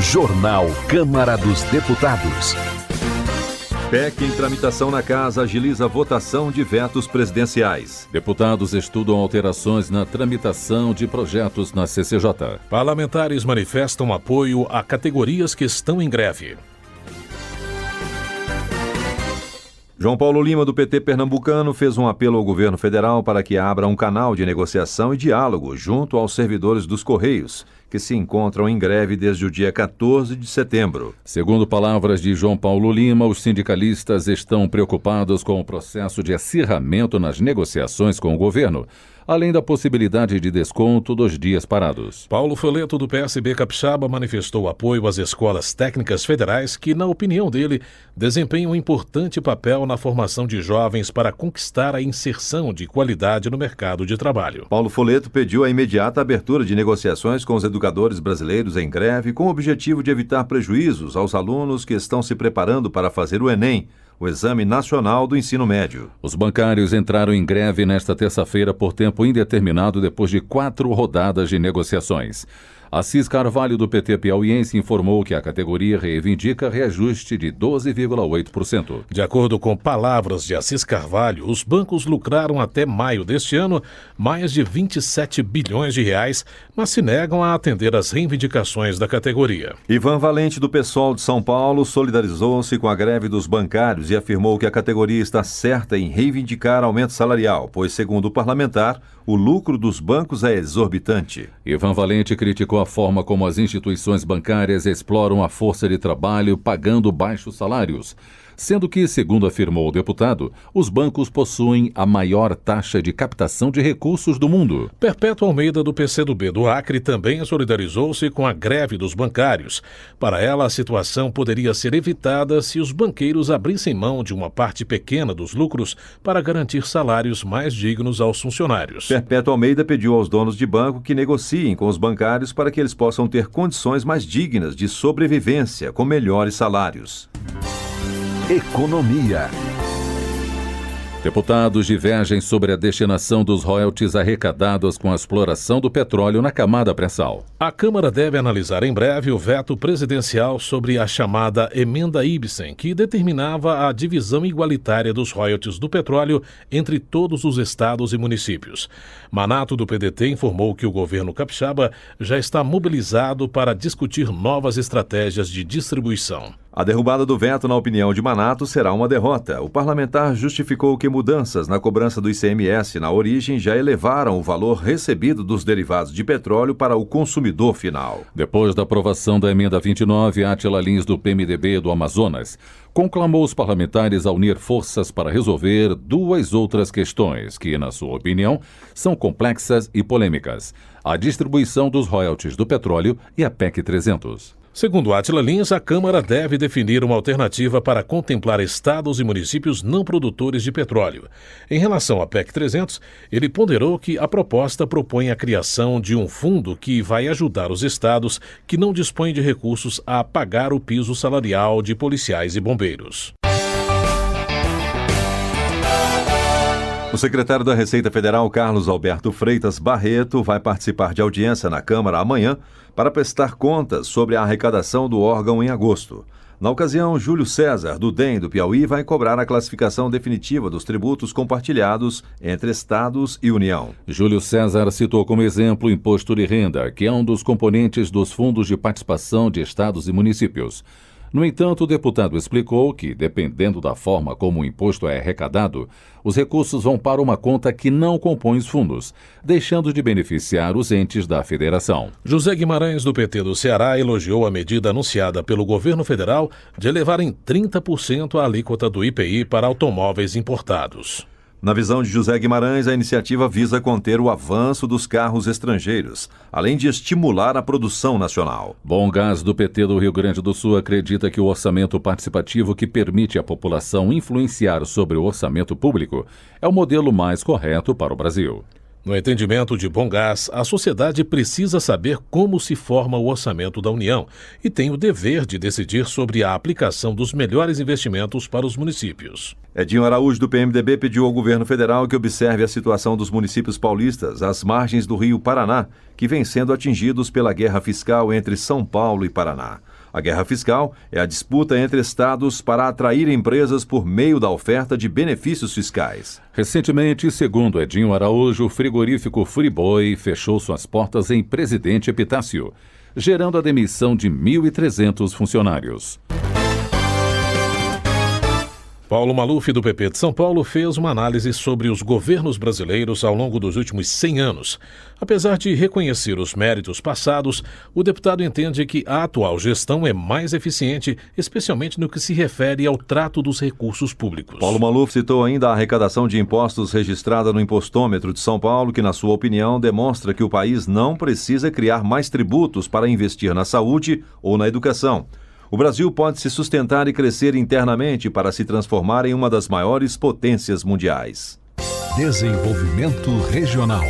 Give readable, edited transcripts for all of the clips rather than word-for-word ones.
Jornal Câmara dos Deputados. PEC em tramitação na Casa agiliza a votação de vetos presidenciais. Deputados estudam alterações na tramitação de projetos na CCJ. Parlamentares manifestam apoio a categorias que estão em greve. João Paulo Lima, do PT pernambucano, fez um apelo ao governo federal para que abra um canal de negociação e diálogo junto aos servidores dos Correios, que se encontram em greve desde o dia 14 de setembro. Segundo palavras de João Paulo Lima, os sindicalistas estão preocupados com o processo de acirramento nas negociações com o governo, além da possibilidade de desconto dos dias parados. Paulo Folleto, do PSB Capixaba, manifestou apoio às escolas técnicas federais que, na opinião dele, desempenham um importante papel na formação de jovens para conquistar a inserção de qualidade no mercado de trabalho. Paulo Folleto pediu a imediata abertura de negociações com os educadores brasileiros em greve, com o objetivo de evitar prejuízos aos alunos que estão se preparando para fazer o Enem, o Exame Nacional do Ensino Médio. Os bancários entraram em greve nesta terça-feira por tempo indeterminado depois de 4 rodadas de negociações. Assis Carvalho, do PT piauiense, informou que a categoria reivindica reajuste de 12,8%. De acordo com palavras de Assis Carvalho, os bancos lucraram até maio deste ano mais de 27 bilhões de reais, mas se negam a atender às reivindicações da categoria. Ivan Valente, do PSOL de São Paulo, solidarizou-se com a greve dos bancários e afirmou que a categoria está certa em reivindicar aumento salarial, pois, segundo o parlamentar, o lucro dos bancos é exorbitante. Ivan Valente criticou a forma como as instituições bancárias exploram a força de trabalho pagando baixos salários, sendo que, segundo afirmou o deputado, os bancos possuem a maior taxa de captação de recursos do mundo. Perpétua Almeida, do PCdoB do Acre, também solidarizou-se com a greve dos bancários. Para ela, a situação poderia ser evitada se os banqueiros abrissem mão de uma parte pequena dos lucros para garantir salários mais dignos aos funcionários. Perpétua Almeida pediu aos donos de banco que negociem com os bancários para que eles possam ter condições mais dignas de sobrevivência, com melhores salários. Economia. Deputados divergem sobre a destinação dos royalties arrecadados com a exploração do petróleo na camada pré-sal. A Câmara deve analisar em breve o veto presidencial sobre a chamada Emenda Ibsen, que determinava a divisão igualitária dos royalties do petróleo entre todos os estados e municípios. Manato, do PDT, informou que o governo capixaba já está mobilizado para discutir novas estratégias de distribuição. A derrubada do veto, na opinião de Manato, será uma derrota. O parlamentar justificou que mudanças na cobrança do ICMS na origem já elevaram o valor recebido dos derivados de petróleo para o consumidor final. Depois da aprovação da emenda 29, Átila Lins, do PMDB do Amazonas, conclamou os parlamentares a unir forças para resolver 2 outras questões que, na sua opinião, são complexas e polêmicas: a distribuição dos royalties do petróleo e a PEC 300. Segundo Átila Lins, a Câmara deve definir uma alternativa para contemplar estados e municípios não produtores de petróleo. Em relação à PEC 300, ele ponderou que a proposta propõe a criação de um fundo que vai ajudar os estados que não dispõem de recursos a pagar o piso salarial de policiais e bombeiros. O secretário da Receita Federal, Carlos Alberto Freitas Barreto, vai participar de audiência na Câmara amanhã para prestar contas sobre a arrecadação do órgão em agosto. Na ocasião, Júlio César, do DEM do Piauí, vai cobrar a classificação definitiva dos tributos compartilhados entre estados e União. Júlio César citou como exemplo o imposto de renda, que é um dos componentes dos fundos de participação de estados e municípios. No entanto, o deputado explicou que, dependendo da forma como o imposto é arrecadado, os recursos vão para uma conta que não compõe os fundos, deixando de beneficiar os entes da federação. José Guimarães, do PT do Ceará, elogiou a medida anunciada pelo governo federal de elevar em 30% a alíquota do IPI para automóveis importados. Na visão de José Guimarães, a iniciativa visa conter o avanço dos carros estrangeiros, além de estimular a produção nacional. Bom Gás, do PT do Rio Grande do Sul, acredita que o orçamento participativo que permite à população influenciar sobre o orçamento público é o modelo mais correto para o Brasil. No entendimento de Bom Gás, a sociedade precisa saber como se forma o orçamento da União e tem o dever de decidir sobre a aplicação dos melhores investimentos para os municípios. Edinho Araújo, do PMDB, pediu ao governo federal que observe a situação dos municípios paulistas às margens do Rio Paraná, que vem sendo atingidos pela guerra fiscal entre São Paulo e Paraná. A guerra fiscal é a disputa entre estados para atrair empresas por meio da oferta de benefícios fiscais. Recentemente, segundo Edinho Araújo, o frigorífico Friboi fechou suas portas em Presidente Epitácio, gerando a demissão de 1.300 funcionários. Paulo Maluf, do PP de São Paulo, fez uma análise sobre os governos brasileiros ao longo dos últimos 100 anos. Apesar de reconhecer os méritos passados, o deputado entende que a atual gestão é mais eficiente, especialmente no que se refere ao trato dos recursos públicos. Paulo Maluf citou ainda a arrecadação de impostos registrada no Impostômetro de São Paulo, que, na sua opinião, demonstra que o país não precisa criar mais tributos para investir na saúde ou na educação. O Brasil pode se sustentar e crescer internamente para se transformar em uma das maiores potências mundiais. Desenvolvimento Regional.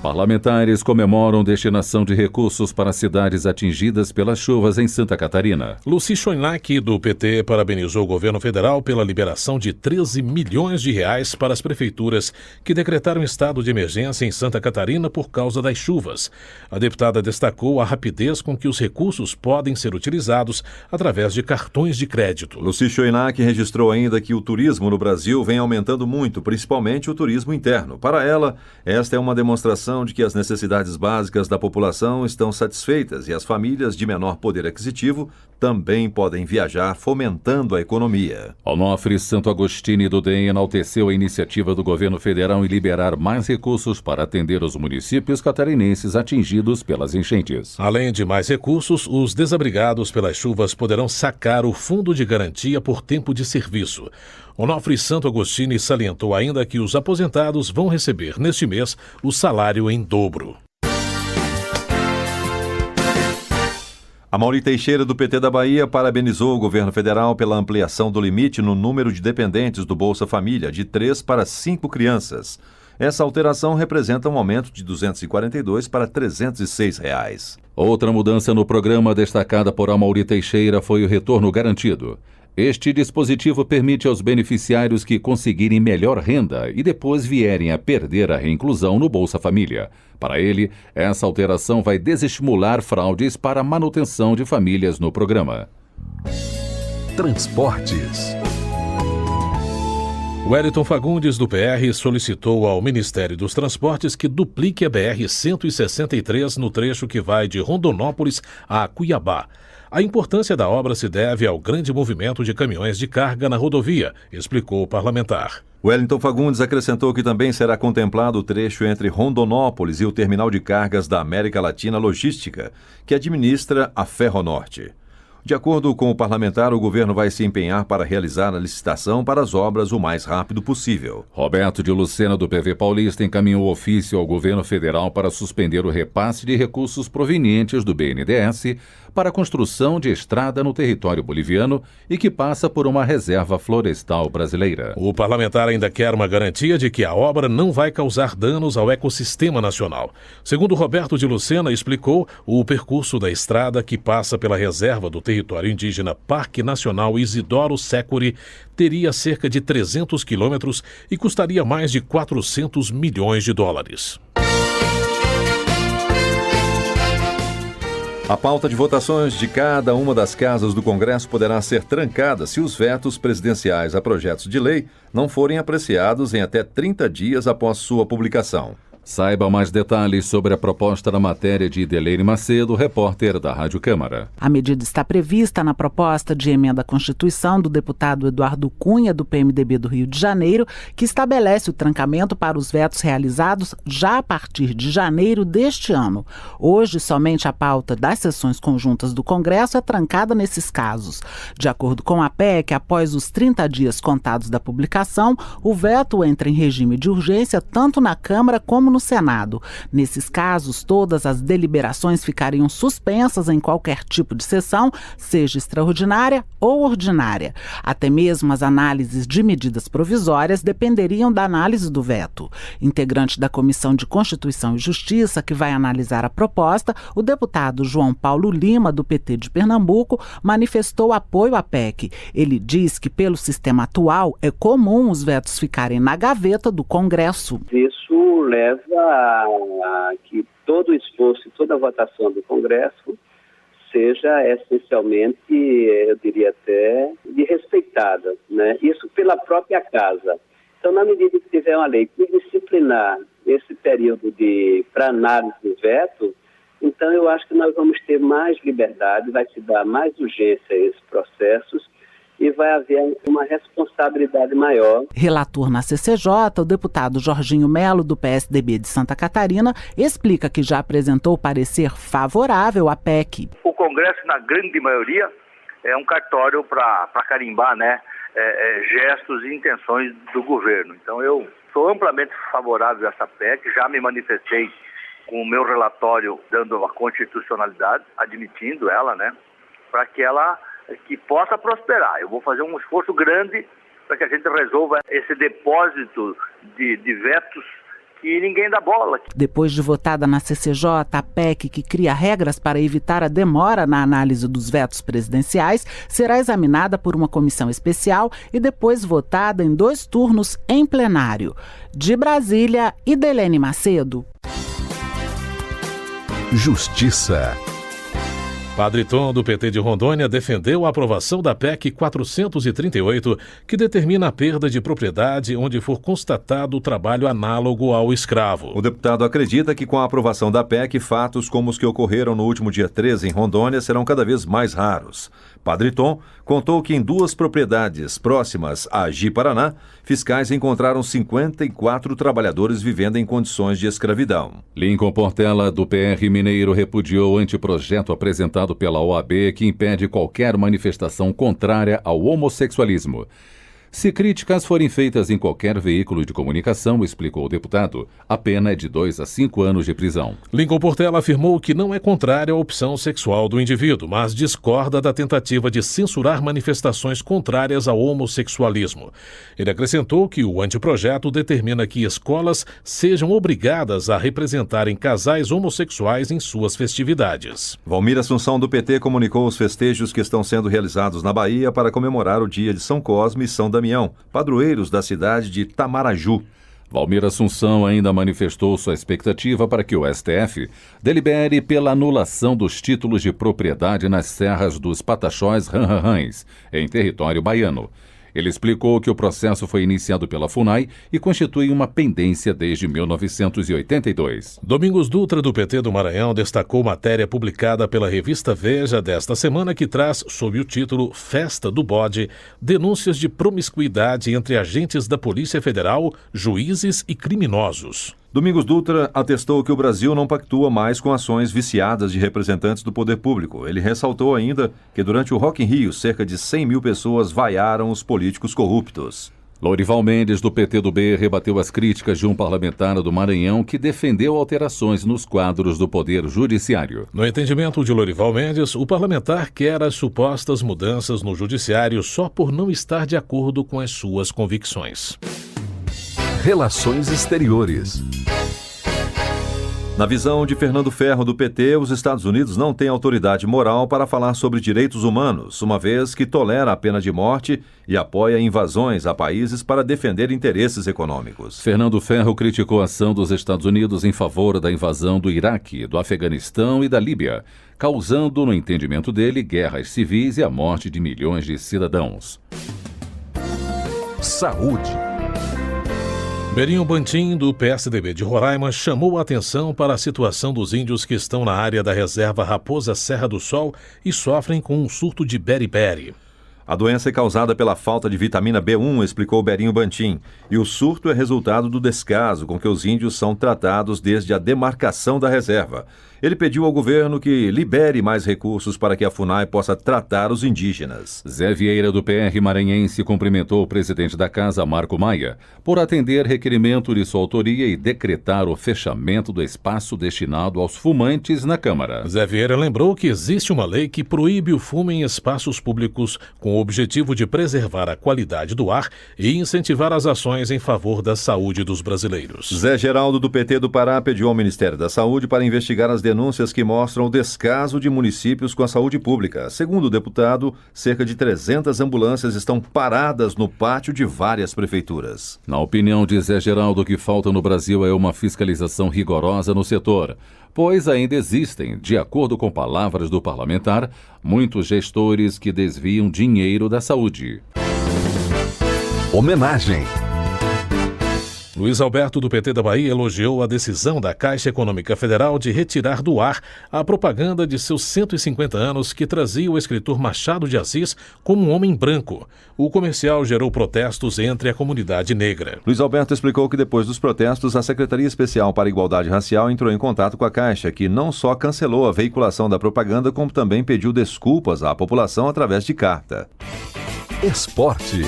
Parlamentares comemoram destinação de recursos para cidades atingidas pelas chuvas em Santa Catarina. Luci Schoenack, do PT, parabenizou o governo federal pela liberação de 13 milhões de reais para as prefeituras que decretaram estado de emergência em Santa Catarina por causa das chuvas. A deputada destacou a rapidez com que os recursos podem ser utilizados através de cartões de crédito. Luci Schoenack registrou ainda que o turismo no Brasil vem aumentando muito, principalmente o turismo interno. Para ela, esta é uma demonstração de que as necessidades básicas da população estão satisfeitas e as famílias de menor poder aquisitivo também podem viajar, fomentando a economia. Onofre Santo Agostinho do DEM enalteceu a iniciativa do governo federal em liberar mais recursos para atender os municípios catarinenses atingidos pelas enchentes. Além de mais recursos, os desabrigados pelas chuvas poderão sacar o Fundo de Garantia por Tempo de Serviço. Onofre Santo Agostinho salientou ainda que os aposentados vão receber, neste mês, o salário em dobro. Amaury Teixeira, do PT da Bahia, parabenizou o governo federal pela ampliação do limite no número de dependentes do Bolsa Família, de 3 para 5 crianças. Essa alteração representa um aumento de R$ 242 para R$ 306. Outra mudança no programa destacada por Amaury Teixeira foi o retorno garantido. Este dispositivo permite aos beneficiários que conseguirem melhor renda e depois vierem a perder a reinclusão no Bolsa Família. Para ele, essa alteração vai desestimular fraudes para a manutenção de famílias no programa. Transportes. Wellington Fagundes, do PR, solicitou ao Ministério dos Transportes que duplique a BR-163 no trecho que vai de Rondonópolis a Cuiabá. A importância da obra se deve ao grande movimento de caminhões de carga na rodovia, explicou o parlamentar. Wellington Fagundes acrescentou que também será contemplado o trecho entre Rondonópolis e o terminal de cargas da América Latina Logística, que administra a Ferronorte. De acordo com o parlamentar, o governo vai se empenhar para realizar a licitação para as obras o mais rápido possível. Roberto de Lucena, do PV Paulista, encaminhou ofício ao governo federal para suspender o repasse de recursos provenientes do BNDES para a construção de estrada no território boliviano e que passa por uma reserva florestal brasileira. O parlamentar ainda quer uma garantia de que a obra não vai causar danos ao ecossistema nacional. Segundo Roberto de Lucena explicou, o percurso da estrada que passa pela reserva do território indígena Parque Nacional Isidoro Securi teria cerca de 300 quilômetros e custaria mais de 400 milhões de dólares. A pauta de votações de cada uma das casas do Congresso poderá ser trancada se os vetos presidenciais a projetos de lei não forem apreciados em até 30 dias após sua publicação. Saiba mais detalhes sobre a proposta da matéria de Ideleine Macedo, repórter da Rádio Câmara. A medida está prevista na proposta de emenda à Constituição do deputado Eduardo Cunha, do PMDB do Rio de Janeiro, que estabelece o trancamento para os vetos realizados já a partir de janeiro deste ano. Hoje, somente a pauta das sessões conjuntas do Congresso é trancada nesses casos. De acordo com a PEC, após os 30 dias contados da publicação, o veto entra em regime de urgência tanto na Câmara como no no Senado. Nesses casos, todas as deliberações ficariam suspensas em qualquer tipo de sessão, seja extraordinária ou ordinária. Até mesmo as análises de medidas provisórias dependeriam da análise do veto. Integrante da Comissão de Constituição e Justiça, que vai analisar a proposta, o deputado João Paulo Lima, do PT de Pernambuco, manifestou apoio à PEC. Ele diz que, pelo sistema atual, é comum os vetos ficarem na gaveta do Congresso. Isso leva a que todo o esforço e toda a votação do Congresso seja essencialmente, eu diria até, desrespeitada, né? Isso pela própria casa. Então, na medida que tiver uma lei que disciplinar esse período para análise do veto, então eu acho que nós vamos ter mais liberdade, vai se dar mais urgência a esses processos e vai haver uma responsabilidade maior. Relator na CCJ, o deputado Jorginho Melo, do PSDB de Santa Catarina, explica que já apresentou parecer favorável à PEC. O Congresso, na grande maioria, é um cartório para carimbar, né, gestos e intenções do governo. Então eu sou amplamente favorável a essa PEC, já me manifestei com o meu relatório dando a constitucionalidade, admitindo ela, né, para que possa prosperar. Eu vou fazer um esforço grande para que a gente resolva esse depósito de vetos que ninguém dá bola. Depois de votada na CCJ, a PEC, que cria regras para evitar a demora na análise dos vetos presidenciais, será examinada por uma comissão especial e depois votada em 2 turnos em plenário. De Brasília, Idelene Macedo. Justiça. Padre Tom, do PT de Rondônia, defendeu a aprovação da PEC 438, que determina a perda de propriedade onde for constatado o trabalho análogo ao escravo. O deputado acredita que com a aprovação da PEC, fatos como os que ocorreram no último dia 13 em Rondônia serão cada vez mais raros. Padre Tom contou que em 2 propriedades próximas a Ji-Paraná, fiscais encontraram 54 trabalhadores vivendo em condições de escravidão. Lincoln Portela, do PR Mineiro, repudiou o anteprojeto apresentado pela OAB que impede qualquer manifestação contrária ao homossexualismo. Se críticas forem feitas em qualquer veículo de comunicação, explicou o deputado, a pena é de 2 a 5 anos de prisão. Lincoln Portela afirmou que não é contrário à opção sexual do indivíduo, mas discorda da tentativa de censurar manifestações contrárias ao homossexualismo. Ele acrescentou que o anteprojeto determina que escolas sejam obrigadas a representarem casais homossexuais em suas festividades. Valmir Assunção, do PT, comunicou os festejos que estão sendo realizados na Bahia para comemorar o dia de São Cosme e São Damião, padroeiros da cidade de Tamaraju. Valmir Assunção ainda manifestou sua expectativa para que o STF delibere pela anulação dos títulos de propriedade nas serras dos Pataxós Ranranrães, em território baiano. Ele explicou que o processo foi iniciado pela FUNAI e constitui uma pendência desde 1982. Domingos Dutra, do PT do Maranhão, destacou matéria publicada pela revista Veja desta semana que traz, sob o título Festa do Bode, denúncias de promiscuidade entre agentes da Polícia Federal, juízes e criminosos. Domingos Dutra atestou que o Brasil não pactua mais com ações viciadas de representantes do poder público. Ele ressaltou ainda que durante o Rock in Rio, cerca de 100 mil pessoas vaiaram os políticos corruptos. Lourival Mendes, do PT do B, rebateu as críticas de um parlamentar do Maranhão que defendeu alterações nos quadros do Poder Judiciário. No entendimento de Lourival Mendes, o parlamentar quer as supostas mudanças no Judiciário só por não estar de acordo com as suas convicções. Relações Exteriores. Na visão de Fernando Ferro, do PT, os Estados Unidos não têm autoridade moral para falar sobre direitos humanos, uma vez que tolera a pena de morte e apoia invasões a países para defender interesses econômicos. Fernando Ferro criticou a ação dos Estados Unidos em favor da invasão do Iraque, do Afeganistão e da Líbia, causando, no entendimento dele, guerras civis e a morte de milhões de cidadãos. Saúde. Berinho Bantim, do PSDB de Roraima, chamou a atenção para a situação dos índios que estão na área da reserva Raposa Serra do Sol e sofrem com um surto de beriberi. A doença é causada pela falta de vitamina B1, explicou Berinho Bantim, e o surto é resultado do descaso com que os índios são tratados desde a demarcação da reserva. Ele pediu ao governo que libere mais recursos para que a FUNAI possa tratar os indígenas. Zé Vieira, do PR maranhense, cumprimentou o presidente da Casa, Marco Maia, por atender requerimento de sua autoria e decretar o fechamento do espaço destinado aos fumantes na Câmara. Zé Vieira lembrou que existe uma lei que proíbe o fumo em espaços públicos com o objetivo de preservar a qualidade do ar e incentivar as ações em favor da saúde dos brasileiros. Zé Geraldo, do PT do Pará, pediu ao Ministério da Saúde para investigar as denúncias que mostram o descaso de municípios com a saúde pública. Segundo o deputado, cerca de 300 ambulâncias estão paradas no pátio de várias prefeituras. Na opinião de Zé Geraldo, o que falta no Brasil é uma fiscalização rigorosa no setor, pois ainda existem, de acordo com palavras do parlamentar, muitos gestores que desviam dinheiro da saúde. Homenagem. Luiz Alberto, do PT da Bahia, elogiou a decisão da Caixa Econômica Federal de retirar do ar a propaganda de seus 150 anos que trazia o escritor Machado de Assis como um homem branco. O comercial gerou protestos entre a comunidade negra. Luiz Alberto explicou que depois dos protestos, a Secretaria Especial para a Igualdade Racial entrou em contato com a Caixa, que não só cancelou a veiculação da propaganda, como também pediu desculpas à população através de carta. Esporte.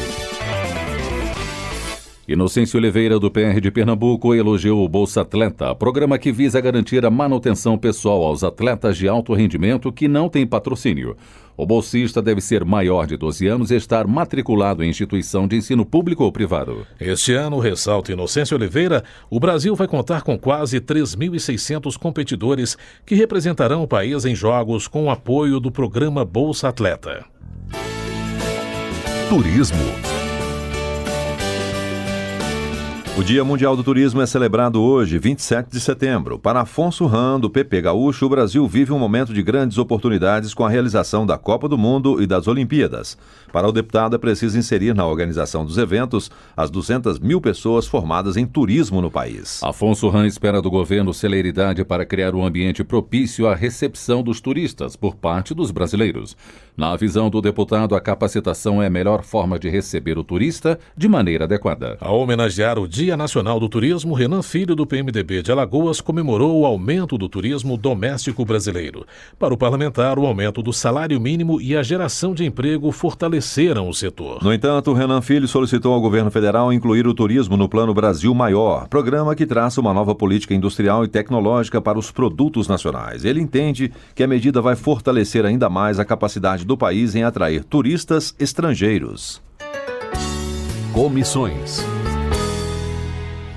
Inocêncio Oliveira, do PR de Pernambuco, elogiou o Bolsa Atleta, programa que visa garantir a manutenção pessoal aos atletas de alto rendimento que não têm patrocínio. O bolsista deve ser maior de 12 anos e estar matriculado em instituição de ensino público ou privado. Este ano, ressalta Inocêncio Oliveira, o Brasil vai contar com quase 3.600 competidores que representarão o país em jogos com o apoio do programa Bolsa Atleta. Turismo. O Dia Mundial do Turismo é celebrado hoje, 27 de setembro. Para Afonso Ram, do PP Gaúcho, o Brasil vive um momento de grandes oportunidades com a realização da Copa do Mundo e das Olimpíadas. Para o deputado, é preciso inserir na organização dos eventos as 200 mil pessoas formadas em turismo no país. Afonso Ram espera do governo celeridade para criar um ambiente propício à recepção dos turistas por parte dos brasileiros. Na visão do deputado, a capacitação é a melhor forma de receber o turista de maneira adequada. Ao homenagear o Dia Nacional do Turismo, Renan Filho, do PMDB de Alagoas, comemorou o aumento do turismo doméstico brasileiro. Para o parlamentar, o aumento do salário mínimo e a geração de emprego fortaleceram o setor. No entanto, Renan Filho solicitou ao governo federal incluir o turismo no Plano Brasil Maior, programa que traça uma nova política industrial e tecnológica para os produtos nacionais. Ele entende que a medida vai fortalecer ainda mais a capacidade do país em atrair turistas estrangeiros. Comissões.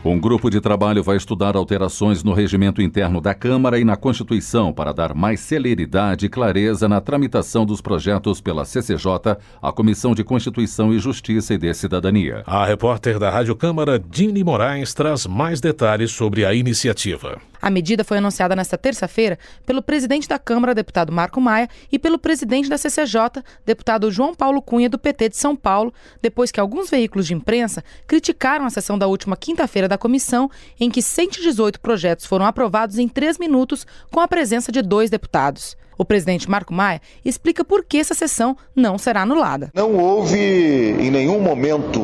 Um grupo de trabalho vai estudar alterações no regimento interno da Câmara e na Constituição para dar mais celeridade e clareza na tramitação dos projetos pela CCJ, a Comissão de Constituição e Justiça e de Cidadania. A repórter da Rádio Câmara, Dini Moraes, traz mais detalhes sobre a iniciativa. A medida foi anunciada nesta terça-feira pelo presidente da Câmara, deputado Marco Maia, e pelo presidente da CCJ, deputado João Paulo Cunha, do PT de São Paulo, depois que alguns veículos de imprensa criticaram a sessão da última quinta-feira da comissão, em que 118 projetos foram aprovados em 3 minutos com a presença de 2 deputados. O presidente Marco Maia explica por que essa sessão não será anulada. Não houve em nenhum momento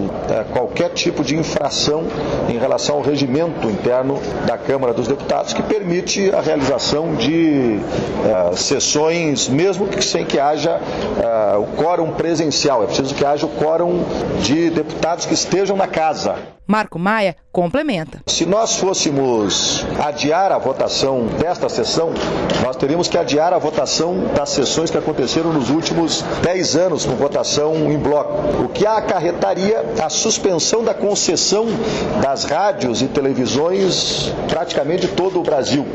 qualquer tipo de infração em relação ao regimento interno da Câmara dos Deputados que permite a realização de sessões, mesmo que sem que haja o quórum presencial. É preciso que haja o quórum de deputados que estejam na casa. Marco Maia complementa. Se nós fôssemos adiar a votação desta sessão, nós teríamos que adiar a votação das sessões que aconteceram nos últimos 10 anos, com votação em bloco, o que acarretaria a suspensão da concessão das rádios e televisões praticamente de todo o Brasil,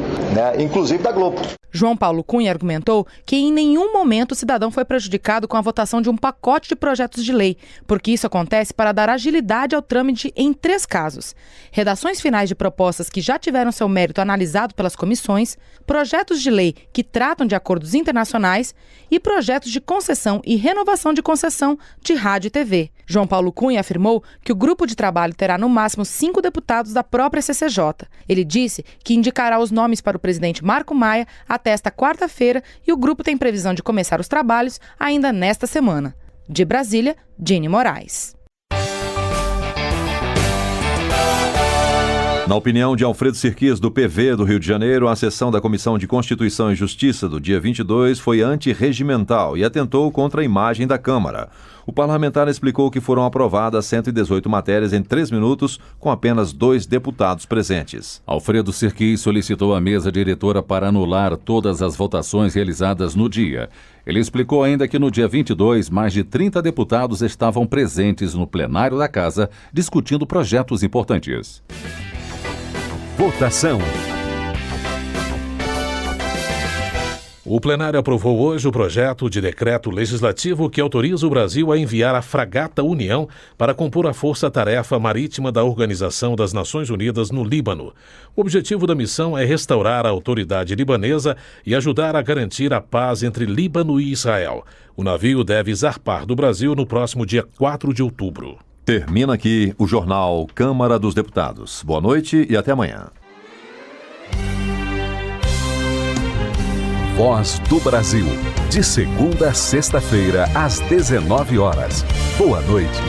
inclusive da Globo. João Paulo Cunha argumentou que em nenhum momento o cidadão foi prejudicado com a votação de um pacote de projetos de lei, porque isso acontece para dar agilidade ao trâmite em 3 casos: redações finais de propostas que já tiveram seu mérito analisado pelas comissões, projetos de lei que tratam de acordos internacionais e projetos de concessão e renovação de concessão de rádio e TV. João Paulo Cunha afirmou que o grupo de trabalho terá no máximo 5 deputados da própria CCJ. Ele disse que indicará os nomes para o presidente Marco Maia até esta quarta-feira e o grupo tem previsão de começar os trabalhos ainda nesta semana. De Brasília, Dini Moraes. Na opinião de Alfredo Sirquis, do PV do Rio de Janeiro, a sessão da Comissão de Constituição e Justiça do dia 22 foi antirregimental e atentou contra a imagem da Câmara. O parlamentar explicou que foram aprovadas 118 matérias em 3 minutos, com apenas 2 deputados presentes. Alfredo Sirquis solicitou à mesa diretora para anular todas as votações realizadas no dia. Ele explicou ainda que no dia 22, mais de 30 deputados estavam presentes no plenário da Casa, discutindo projetos importantes. Votação. O plenário aprovou hoje o projeto de decreto legislativo que autoriza o Brasil a enviar a fragata União para compor a força-tarefa marítima da Organização das Nações Unidas no Líbano. O objetivo da missão é restaurar a autoridade libanesa e ajudar a garantir a paz entre Líbano e Israel. O navio deve zarpar do Brasil no próximo dia 4 de outubro. Termina aqui o jornal Câmara dos Deputados. Boa noite e até amanhã. Voz do Brasil. De segunda a sexta-feira, às 19 horas. Boa noite.